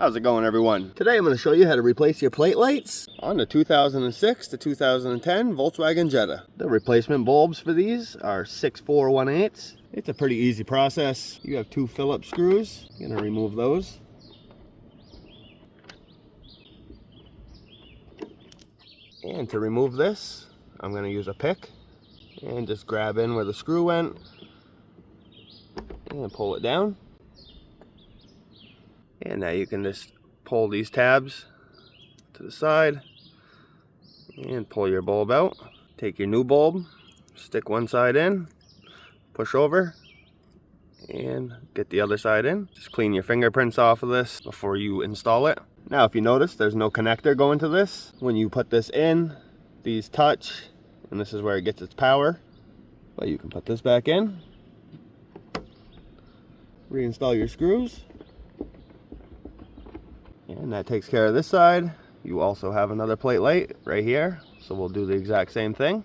How's it going, everyone? Today I'm going to show you how to replace your plate lights on the 2006 to 2010 Volkswagen Jetta. The replacement bulbs for these are 6/4/1/8. It's a pretty easy process. You have 2 Phillips screws. You're going to remove those. And to remove this, I'm going to use a pick and just grab in where the screw went and pull it down. And now you can just pull these tabs to the side and pull your bulb out. Take your new bulb, stick one side in, push over, and get the other side in. Just clean your fingerprints off of this before you install it. Now, if you notice, there's no connector going to this. When you put this in, these touch, and this is where it gets its power. But you can put this back in, reinstall your screws, and that takes care of this side. You also have another plate light right here, so we'll do the exact same thing.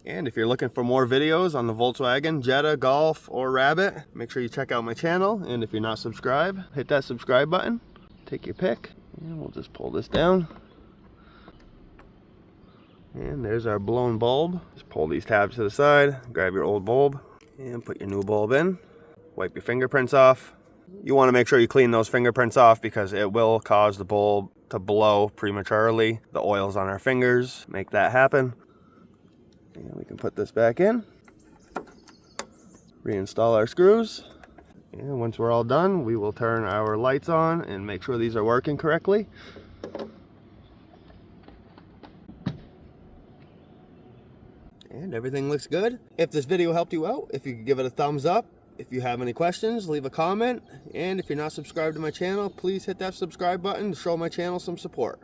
And if you're looking for more videos on the Volkswagen, Jetta, Golf, or Rabbit, make sure you check out my channel. And if you're not subscribed, hit that subscribe button. Take your pick, and we'll just pull this down. And there's our blown bulb. Just pull these tabs to the side, grab your old bulb, and put your new bulb in. Wipe your fingerprints off. You want to make sure you clean those fingerprints off because it will cause the bulb to blow prematurely. The oils on our fingers make that happen. And we can put this back in, reinstall our screws, and once we're all done, we will turn our lights on and make sure these are working correctly. And everything looks good. If this video helped you out, if you could give it a thumbs up. If you have any questions, leave a comment. And if you're not subscribed to my channel, please hit that subscribe button to show my channel some support.